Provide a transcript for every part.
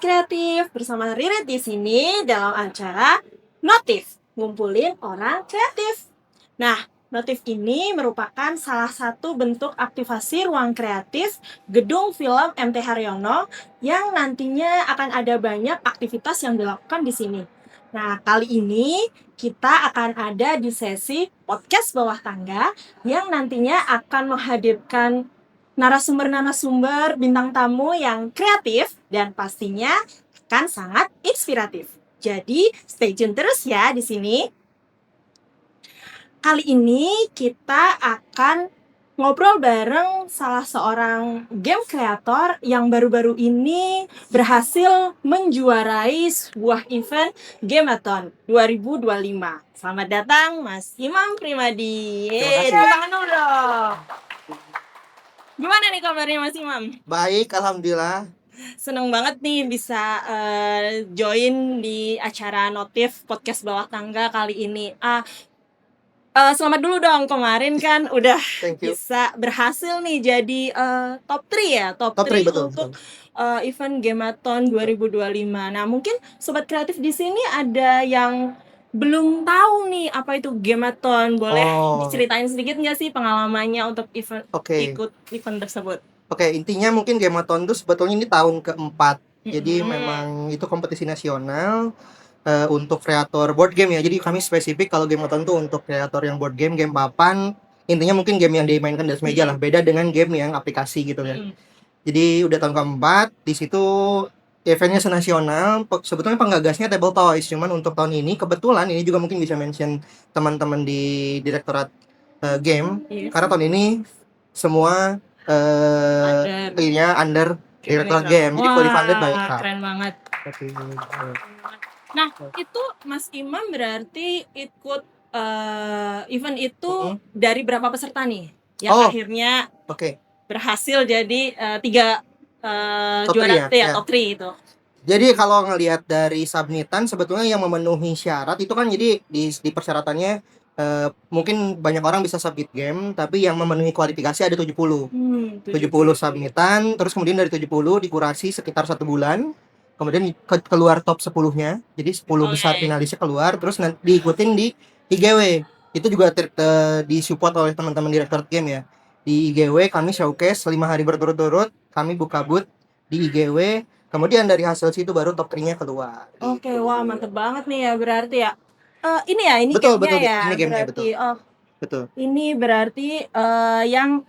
Kreatif bersama Ririn di sini dalam acara Notif, ngumpulin orang kreatif. Nah, Notif ini merupakan salah satu bentuk aktivasi ruang kreatif Gedung Film MT Haryono yang nantinya akan ada banyak aktivitas yang dilakukan di sini. Nah, kali ini kita akan ada di sesi podcast bawah tangga yang nantinya akan menghadirkan narasumber-narasumber bintang tamu yang kreatif dan pastinya akan sangat inspiratif. Jadi, stay tune terus ya di sini. Kali ini kita akan ngobrol bareng salah seorang game kreator yang baru-baru ini berhasil menjuarai sebuah event Gameathon 2025. Selamat datang Mas Imam Primadi. Terima kasih. Tepuk tangan dulu dong. Gimana nih kabarnya Mas Imam? Baik, alhamdulillah. Seneng banget nih bisa join di acara Notif Podcast Bawah Tangga kali ini. Selamat dulu dong, kemarin kan udah Thank you. bisa berhasil nih jadi top 3 ya, top 3 betul, untuk event Gameathon 2025. Nah, mungkin sobat kreatif di sini ada yang belum tahu nih apa itu Gameathon. Boleh diceritain sedikit nggak sih pengalamannya untuk event ikut event tersebut? Oke, intinya mungkin Gameathon itu sebetulnya ini tahun keempat. Jadi memang itu kompetisi nasional untuk kreator board game ya. Jadi kami spesifik kalau Gameathon tuh untuk kreator yang board game, game papan. Intinya mungkin game yang dimainkan di atas meja lah. Beda dengan game yang aplikasi gitu ya. Jadi udah tahun keempat, di situ eventnya senasional. Sebetulnya penggagasnya Table Toys, cuman untuk tahun ini kebetulan ini juga mungkin bisa mention teman-teman di direktorat game. Karena tahun ini semua under direktorat game. Jadi fully funded by Eka. Keren banget. Nah, itu Mas Imam berarti ikut event itu dari berapa peserta nih? Yang akhirnya berhasil jadi 3 juara top 3 itu. Jadi kalau ngelihat dari submitan sebetulnya yang memenuhi syarat itu kan jadi di persyaratannya mungkin banyak orang bisa submit game, tapi yang memenuhi kualifikasi ada 70 submitan, terus kemudian dari 70 dikurasi sekitar 1 bulan, kemudian keluar top 10-nya, jadi 10 besar finalisnya keluar, terus nanti diikutin di IGW. Itu juga disupport oleh teman-teman direktur game ya. Di IGW kami showcase 5 hari berturut-turut, kami buka booth di IGW, kemudian dari hasil situ baru top 3-nya keluar. Oke, wah mantep banget nih ya berarti ya. Ini ya, ini betul, gamenya ya. Ini gamenya berarti, betul. Ini berarti yang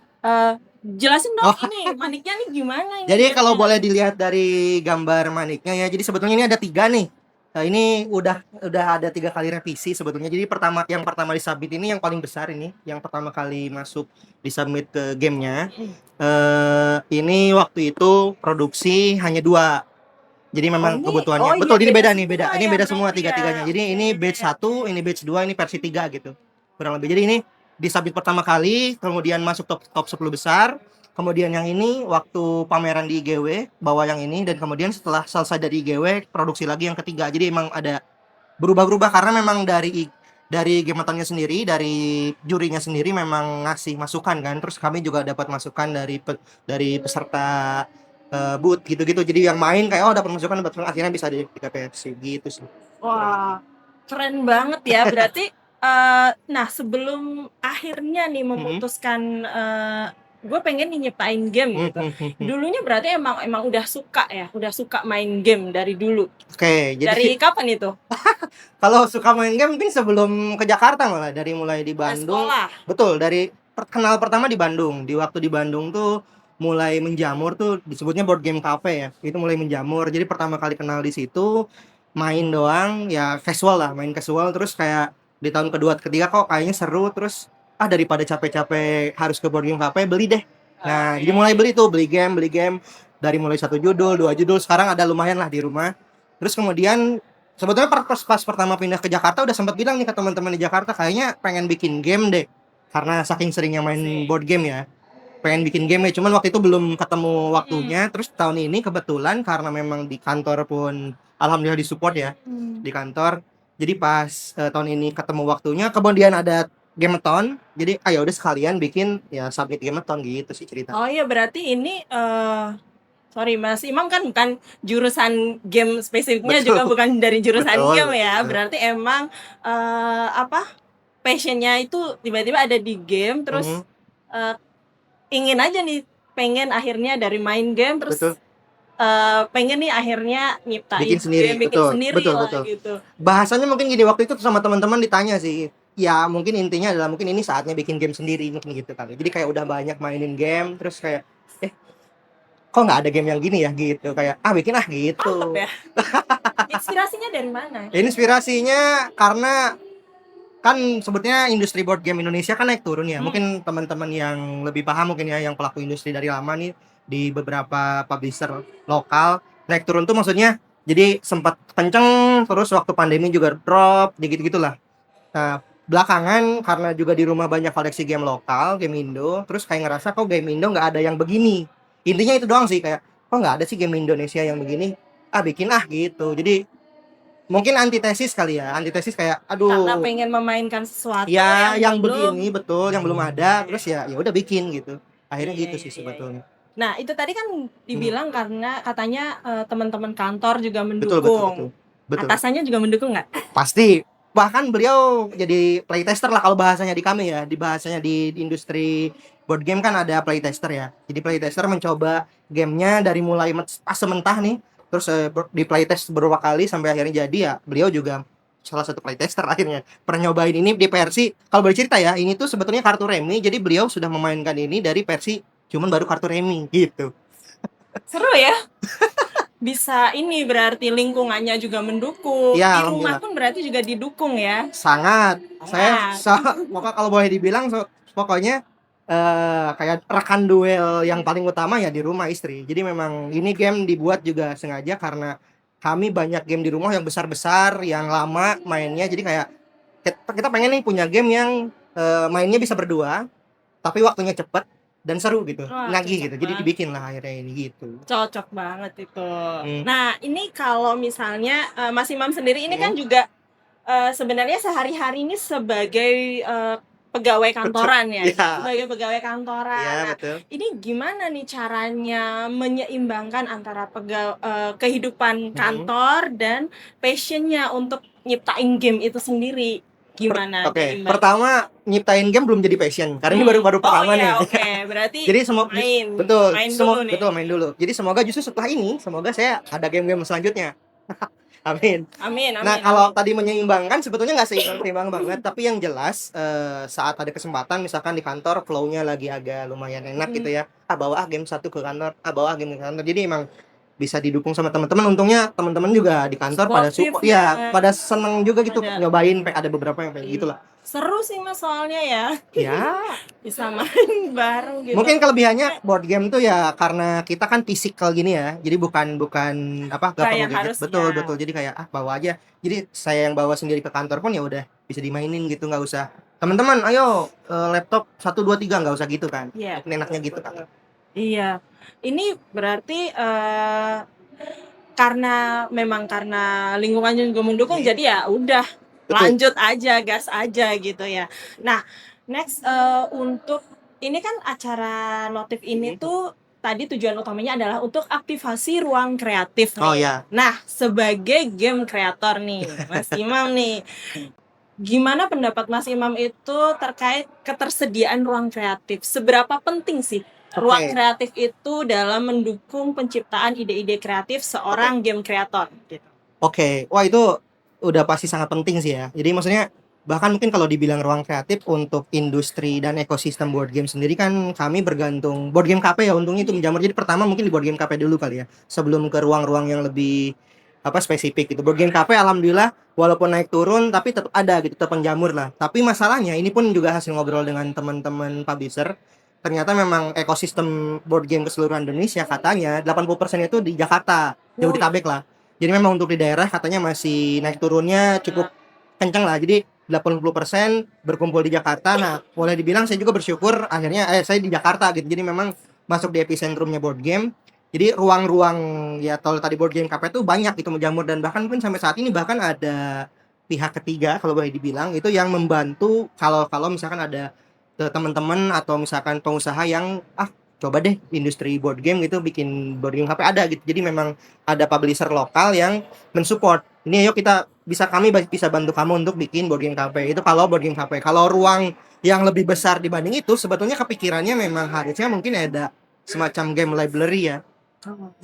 jelasin dong ini maniknya nih gimana ini. Jadi kalau boleh dilihat dari gambar maniknya ya, jadi sebetulnya ini ada 3 nih. Nah, ini udah ada 3 kali revisi sebetulnya. Jadi yang pertama disubmit ini yang paling besar ini, yang pertama kali masuk disubmit ke gamenya. Ini waktu itu produksi hanya 2. Jadi memang kebutuhannya. Betul, ini beda nih, beda. Ini beda semua 3-3-nya. Jadi ini batch 1, ini batch 2, ini versi 3 gitu. Kurang lebih. Jadi ini disubmit pertama kali, kemudian masuk top 10 besar. Kemudian yang ini waktu pameran di IGW bawa yang ini, dan kemudian setelah selesai dari IGW produksi lagi yang ketiga. Jadi emang ada berubah-berubah karena memang dari Gameathonnya sendiri, dari jurinya sendiri memang ngasih masukan kan. Terus kami juga dapat masukan dari peserta booth gitu-gitu. Jadi yang main kayak dapat masukan, akhirnya bisa di versi gitu sih. Wah, keren banget ya. Berarti nah sebelum akhirnya nih memutuskan gue pengen nih nyiptain game gitu. Dulunya berarti emang udah suka main game dari dulu. Oke, jadi dari kapan itu? Kalau suka main game mungkin sebelum ke Jakarta malah, mulai di Bandung. Sekolah. Betul, dari kenal pertama di Bandung. Di waktu di Bandung tuh mulai menjamur tuh, disebutnya board game cafe ya. Itu mulai menjamur. Jadi pertama kali kenal di situ, main doang ya, casual lah, main casual. Terus kayak di tahun kedua ketiga kok kayaknya seru, terus daripada capek-capek harus ke board game cafe, beli deh. Nah, jadi mulai beli game dari mulai 1 judul, 2 judul, sekarang ada lumayan lah di rumah. Terus kemudian sebetulnya pas pertama pindah ke Jakarta udah sempat bilang nih ke teman-teman di Jakarta, kayaknya pengen bikin game deh. Karena saking seringnya main board game ya. Pengen bikin game ya, cuman waktu itu belum ketemu waktunya. Terus tahun ini kebetulan karena memang di kantor pun alhamdulillah disupport ya. Di kantor. Jadi pas tahun ini ketemu waktunya, kemudian ada Gameathon. Jadi udah sekalian bikin ya submit Gameathon gitu sih cerita. Oh iya, berarti ini Sorry Mas Imam kan bukan jurusan game spesifiknya, Betul. juga bukan dari jurusan Betul, game ya. betul. Berarti emang passionnya itu tiba-tiba ada di game, terus Mhm, ingin aja nih, pengen akhirnya dari main game terus betul. pengen nih akhirnya Bikin nyiptain sendiri, game, bikin betul, sendiri betul, lah betul. gitu. Bahasanya mungkin gini, waktu itu sama teman-teman ditanya sih, ya mungkin intinya adalah mungkin ini saatnya bikin game sendiri, mungkin gitu kali. Jadi kayak udah banyak mainin game, terus kayak, "Eh, kok nggak ada game yang gini ya?" Gitu, kayak, "Ah, bikin ah," Mantep gitu. ya. Inspirasinya dari mana? Inspirasinya karena kan sebetulnya industri board game Indonesia kan naik turun ya. Hmm. Mungkin teman-teman yang lebih paham mungkin ya, yang pelaku industri dari lama nih di beberapa publisher lokal naik turun tuh maksudnya jadi sempat kenceng, terus waktu pandemi juga drop, gitu-gitulah. Nah, belakangan karena juga di rumah banyak koleksi game lokal, game Indo, terus kayak ngerasa kok game Indo nggak ada yang begini. Intinya itu doang sih, kayak kok nggak ada sih game Indonesia yang begini. Ah, bikin ah gitu. Jadi mungkin antitesis kali ya, antitesis kayak Karena aduh, pengen memainkan sesuatu ya yang yang belum. begini betul, yang belum ada, terus ya udah bikin gitu. Akhirnya Iya, gitu iya, sih iya, iya. sebetulnya. Nah, itu tadi kan Hmm, dibilang karena katanya teman-teman kantor juga betul, betul, betul. mendukung. Betul. Atasannya juga mendukung nggak? Pasti. Bahkan beliau jadi playtester lah kalau bahasanya di kami ya. Di bahasanya di industri board game kan ada playtester ya. Jadi playtester mencoba gamenya dari mulai pas mentah nih, terus di playtest beberapa kali sampai akhirnya jadi ya. Beliau juga salah satu playtester akhirnya. Pernah nyobain ini di versi, kalau boleh cerita ya, ini tuh sebetulnya kartu remi. Jadi beliau sudah memainkan ini dari versi cuman baru kartu remi gitu. Seru ya. Bisa ini berarti lingkungannya juga mendukung. Ya, Di rumah alhamdulillah. pun berarti juga didukung ya. Sangat. Saya Sangat. pokoknya kalau boleh dibilang pokoknya kayak rekan duel yang paling utama ya di rumah istri. Jadi memang ini game dibuat juga sengaja karena kami banyak game di rumah yang besar-besar, yang lama mainnya. Jadi kayak kita pengen nih punya game yang mainnya bisa berdua, tapi waktunya cepet dan seru gitu, Wah, nagih cocok gitu. Jadi banget. dibikin lah akhirnya ini gitu. Cocok banget itu. Hmm. Nah, ini kalau misalnya Mas Imam sendiri ini kan Hmm. juga sebenarnya sehari-hari ini sebagai pegawai kantoran ya, Ya, sebagai pegawai kantoran. ya Nah, betul. ini gimana nih caranya menyeimbangkan antara kehidupan Hmm. kantor dan passionnya untuk nyiptain game itu sendiri? Gimana Oke, nyimbang? pertama nyiptain game belum jadi passion karena ini baru baru Oh pertama iya, nih. oke. Berarti Jadi semua main, betul, main dulu semua nih. betul main dulu. Jadi semoga justru setelah ini, semoga saya ada game-game selanjutnya. Amin. Amin, Nah, amin, kalau amin. tadi menyeimbangkan sebetulnya nggak seimbang banget, tapi yang jelas saat ada kesempatan misalkan di kantor flow-nya lagi agak lumayan enak gitu ya. Ah, bawa ah game satu ke kantor, ah bawa ah game ke kantor. Jadi emang bisa didukung sama teman-teman. Untungnya teman-teman juga di kantor pada Sportif support, ya. ya pada seneng juga gitu Ada. nyobain. Ada beberapa yang kayak gitulah. Seru sih Mas soalnya ya. Ya, Bisa main bareng gitu. mungkin kelebihannya board game tuh ya karena kita kan physical gini ya. Jadi bukan bukan apa nggak perlu Kayak gadget. harus Betul, ya. betul. Jadi kayak ah bawa aja. Jadi saya yang bawa sendiri ke kantor pun ya udah bisa dimainin gitu, nggak usah. Teman-teman, ayo laptop 1 2 3 nggak usah gitu kan. Iya. Mungkin enaknya gitu kan. Iya. Ini berarti karena lingkungannya juga mendukung, jadi ya udah Betul. lanjut aja, gas aja gitu ya. Nah, next untuk ini kan acara notif ini tuh tadi tujuan utamanya adalah untuk aktivasi ruang kreatif Oh nih. ya, Nah, sebagai game kreator nih, Mas Imam nih, gimana pendapat Mas Imam itu terkait ketersediaan ruang kreatif? Seberapa penting sih ruang oke. kreatif itu dalam mendukung penciptaan ide-ide kreatif Oke. seorang game kreator? Gitu. Oke. Wah, itu udah pasti sangat penting sih ya. Jadi maksudnya bahkan mungkin kalau dibilang ruang kreatif untuk industri dan ekosistem board game sendiri kan kami bergantung board game cafe ya, untungnya itu menjamur. Jadi pertama mungkin di board game cafe dulu kali ya, sebelum ke ruang-ruang yang lebih apa spesifik gitu. Board game cafe alhamdulillah walaupun naik turun tapi tetap ada gitu, tetap menjamur lah. Tapi masalahnya ini pun juga hasil ngobrol dengan teman-teman publisher. Ternyata memang ekosistem board game keseluruhan Indonesia katanya 80% itu di Jakarta, Jabodetabek lah. Jadi memang untuk di daerah katanya masih naik turunnya cukup kenceng lah. Jadi 80% berkumpul di Jakarta. Nah, boleh dibilang saya juga bersyukur akhirnya saya di Jakarta gitu. Jadi memang masuk di epicentrumnya board game. Jadi ruang-ruang ya kalau tadi board game cafe itu banyak itu menjamur dan bahkan mungkin sampai saat ini bahkan ada pihak ketiga kalau boleh dibilang itu yang membantu kalau kalau misalkan ada teman-teman atau misalkan pengusaha yang coba deh industri board game gitu bikin board game HP ada gitu. Jadi memang ada publisher lokal yang mensupport. Ini ayo kami bisa bantu kamu untuk bikin board game HP. Itu kalau board game HP. Kalau ruang yang lebih besar dibanding itu sebetulnya kepikirannya memang harusnya mungkin ada semacam game library ya.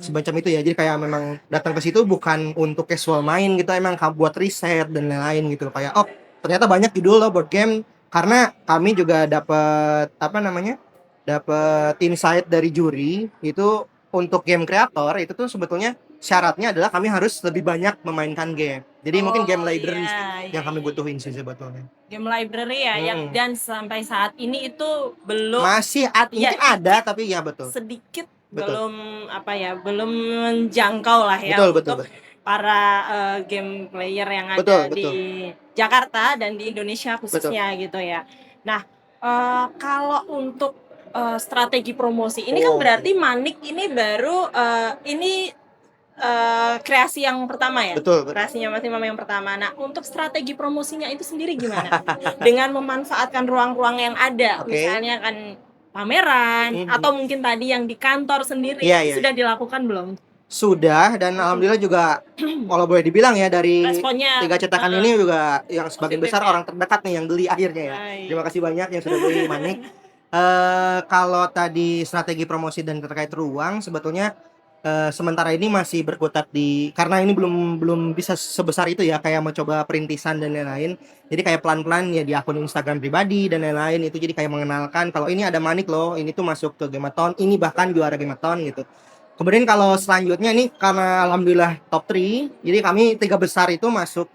Semacam itu ya. Jadi kayak memang datang ke situ bukan untuk casual main gitu, emang kamu buat riset dan lain-lain gitu. Kayak oh, ternyata banyak judul loh board game karena kami juga dapat apa namanya? Dapat insight dari juri itu untuk game kreator itu tuh sebetulnya syaratnya adalah kami harus lebih banyak memainkan game. Jadi mungkin game Oh library sih iya, yang iya, kami iya. butuhin sih sebetulnya. Game library ya, yang Mm-mm. dan sampai saat ini itu belum ya Mungkin ada tapi ya betul. sedikit Betul. belum apa ya, belum menjangkau lah ya Betul, betul, untuk betul. para game player yang Betul, ada di betul. Jakarta dan di Indonesia khususnya gitu ya. Nah, kalau untuk strategi promosi ini kan Oh, berarti Manik ini baru ini kreasi yang pertama ya? betul, betul. Kreasinya Mas Imam yang pertama. Nah, untuk strategi promosinya itu sendiri gimana? Dengan memanfaatkan ruang-ruang yang ada, Oke. misalnya kan pameran, atau mungkin tadi yang di kantor sendiri, Iya, itu iya. sudah dilakukan belum? Sudah dan alhamdulillah juga kalau boleh dibilang ya dari Responnya 3 cetakan ini juga yang sebagian positif besar ya? orang terdekat nih yang beli akhirnya ya. Baik. Terima kasih banyak yang sudah beli Manik. Kalau tadi strategi promosi dan terkait ruang sebetulnya sementara ini masih berkutat karena ini belum belum bisa sebesar itu ya kayak mencoba perintisan dan lain-lain. Jadi kayak pelan-pelan ya di akun Instagram pribadi dan lain-lain itu jadi kayak mengenalkan kalau ini ada Manik loh, ini tuh masuk ke Gematon, ini bahkan juara Gematon gitu. Kemudian kalau selanjutnya ini karena alhamdulillah top 3, jadi kami 3 besar itu masuk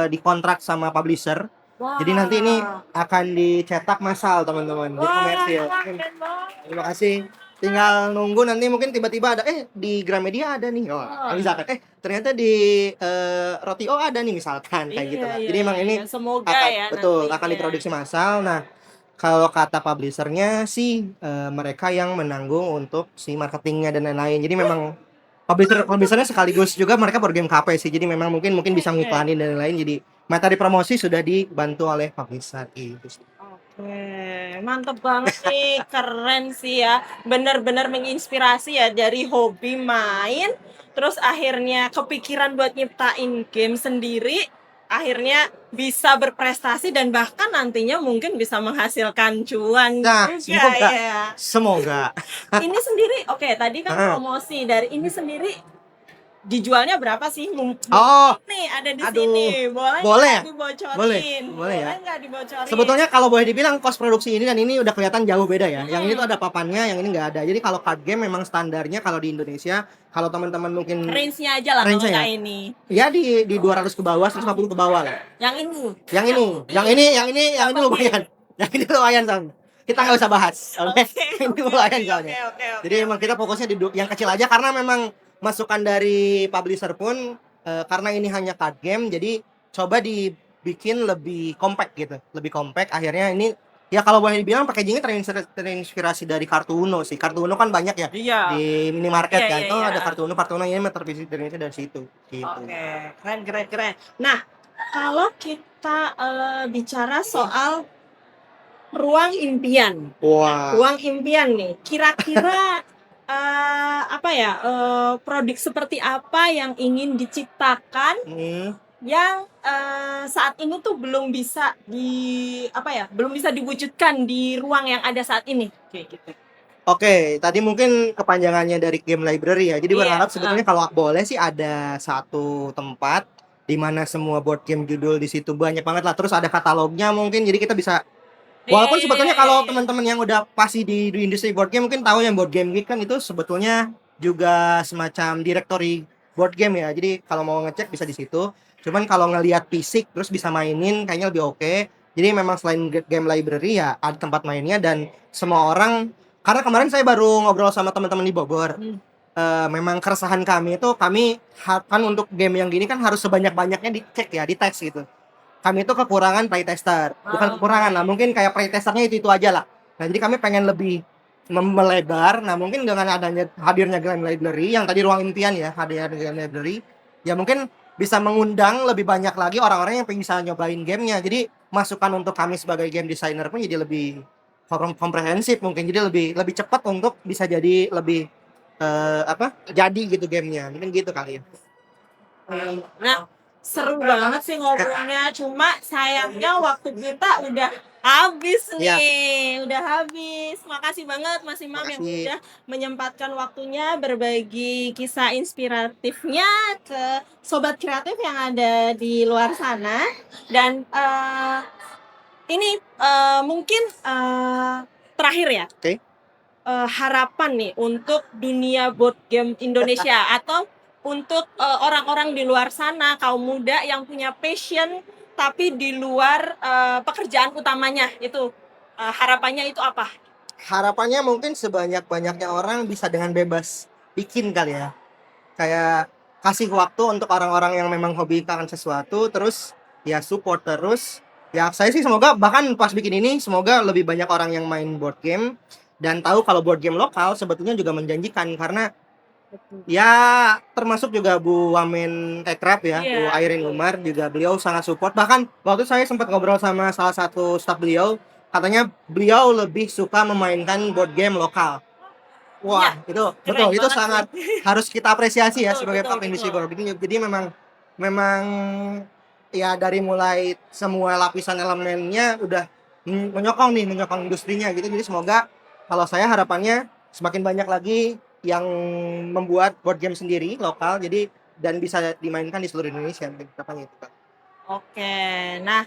dikontrak sama publisher. Jadi nanti ini akan dicetak massal teman-teman di komersil. keren banget. Terima kasih. Tinggal nunggu nanti mungkin tiba-tiba ada di Gramedia ada nih. Misalkan ternyata di Rotio ada nih misalkan kayak gitu lah. Jadi emang ini semoga akan ya betul akan nantinya. diproduksi massal. Nah, kalau kata publishernya sih mereka yang menanggung untuk si marketingnya dan lain-lain. Jadi memang publishernya sekaligus juga mereka board game KP sih. Jadi memang mungkin bisa ngiklanin dan lain-lain. Jadi materi promosi sudah dibantu oleh publisher gitu sih. Oke, mantep banget nih, keren sih ya. Bener-bener menginspirasi ya dari hobi main, terus akhirnya kepikiran buat nyiptain game sendiri, akhirnya bisa berprestasi dan bahkan nantinya mungkin bisa menghasilkan cuan Nah, juga ya. semoga. Ini sendiri, oke, tadi kan promosi dari ini sendiri dijualnya berapa sih? Oh, Nih ada di aduh. sini, boleh Boleh nggak dibocorin? boleh ya. Nggak dibocorin? Sebetulnya kalau boleh dibilang cost produksi ini dan ini udah kelihatan jauh beda ya. Yang ini tuh ada papannya, yang ini nggak ada. Jadi kalau card game memang standarnya kalau di Indonesia, kalau teman-teman mungkin range-nya aja lah kalau range-nya nggak ini. ya di 200 ke bawah, 150 ke bawah lah. Yang ini. Yang ini lumayan. Yang ini lumayan soalnya. Kita nggak usah bahas. Oke. Ini lumayan soalnya. Jadi emang kita fokusnya di yang kecil aja karena memang masukan dari publisher pun karena ini hanya card game jadi coba dibikin lebih compact gitu. Lebih compact akhirnya ini ya kalau boleh dibilang packagingnya terinspirasi dari kartu Uno sih. Kartu Uno kan banyak ya Iya. di minimarket Iya, kan. iya, Oh iya. ada kartu Uno ini terinspirasi dari situ gitu. Oke, keren. Nah, kalau kita bicara soal ruang impian. Wah. Ruang impian nih, kira-kira produk seperti apa yang ingin diciptakan yang saat ini tuh belum bisa diwujudkan di ruang yang ada saat ini kayak gitu. Oke, tadi mungkin kepanjangannya dari game library ya. Jadi Iya, berharap sebetulnya kalau boleh sih ada satu tempat di mana semua board game judul di situ banyak banget lah. Terus ada katalognya mungkin jadi kita bisa walaupun sebetulnya kalau teman-teman yang udah pasti di industri board game mungkin tahu yang Board Game Geek kan itu sebetulnya juga semacam directory board game ya. Jadi kalau mau ngecek bisa di situ. Cuman kalau ngelihat fisik terus bisa mainin kayaknya lebih oke. Jadi memang selain game library ya ada tempat mainnya dan semua orang karena kemarin saya baru ngobrol sama teman-teman di Bogor. Memang keresahan kami itu kan untuk game yang gini kan harus sebanyak-banyaknya dicek ya, dites gitu. Kami itu kekurangan playtester, bukan kekurangan lah, mungkin kayak playtesternya itu aja lah. Nah jadi kami pengen lebih melebar. Nah mungkin dengan adanya hadirnya Game Library yang tadi ruang impian ya, hadirnya Game Library, ya mungkin bisa mengundang lebih banyak lagi orang-orang yang bisa nyobain gamenya. Jadi masukan untuk kami sebagai game designer pun jadi lebih komprehensif mungkin, jadi lebih cepat untuk bisa jadi lebih jadi gitu gamenya, mungkin gitu kali ya. Nah, seru banget sih ngobrolnya, cuma sayangnya waktu kita udah habis Iya. nih, udah habis. Makasih banget Mas Imam yang Makasih. udah menyempatkan waktunya berbagi kisah inspiratifnya ke sobat kreatif yang ada di luar sana. Dan ini mungkin terakhir ya. Oke. Harapan nih untuk dunia board game Indonesia atau untuk orang-orang di luar sana, kaum muda yang punya passion tapi di luar pekerjaan utamanya itu, harapannya itu apa? Harapannya mungkin sebanyak-banyaknya orang bisa dengan bebas bikin kali ya. Kayak kasih waktu untuk orang-orang yang memang hobi akan sesuatu, terus ya support terus. Ya saya sih semoga bahkan pas bikin ini semoga lebih banyak orang yang main board game dan tahu kalau board game lokal sebetulnya juga menjanjikan, karena ya termasuk juga Bu Wamen Ekrab ya, Bu Iya. Airin Umar juga, beliau sangat support. Bahkan waktu saya sempat ngobrol sama salah satu staf beliau, katanya beliau lebih suka memainkan board game lokal. Iya, Wah, itu keren betul, itu banget sangat sih. harus kita apresiasi ya Betul sebagai betul pelaku industri betul. board game. Jadi memang ya dari mulai semua lapisan elemennya udah menyokong industrinya gitu. Jadi semoga, kalau saya harapannya semakin banyak lagi yang membuat board game sendiri lokal, jadi dan bisa dimainkan di seluruh Indonesia. Harapannya itu, Kak. Oke, nah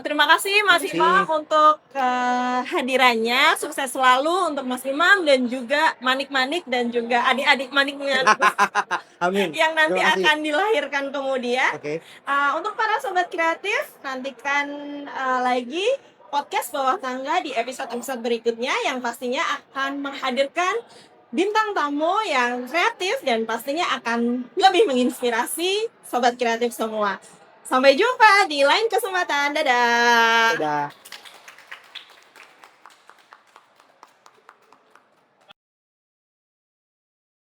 terima kasih Mas Makasih. Imam untuk kehadirannya. Sukses selalu untuk Mas Imam dan juga manik-manik dan juga adik-adik maniknya Amin. yang nanti Terima kasih. akan dilahirkan kemudian. Oke. Untuk para sobat kreatif, nantikan lagi podcast Bawah Tangga di episode-episode berikutnya yang pastinya akan menghadirkan bintang tamu yang kreatif dan pastinya akan lebih menginspirasi sobat kreatif semua. Sampai jumpa di lain kesempatan. Dadah. Dadah.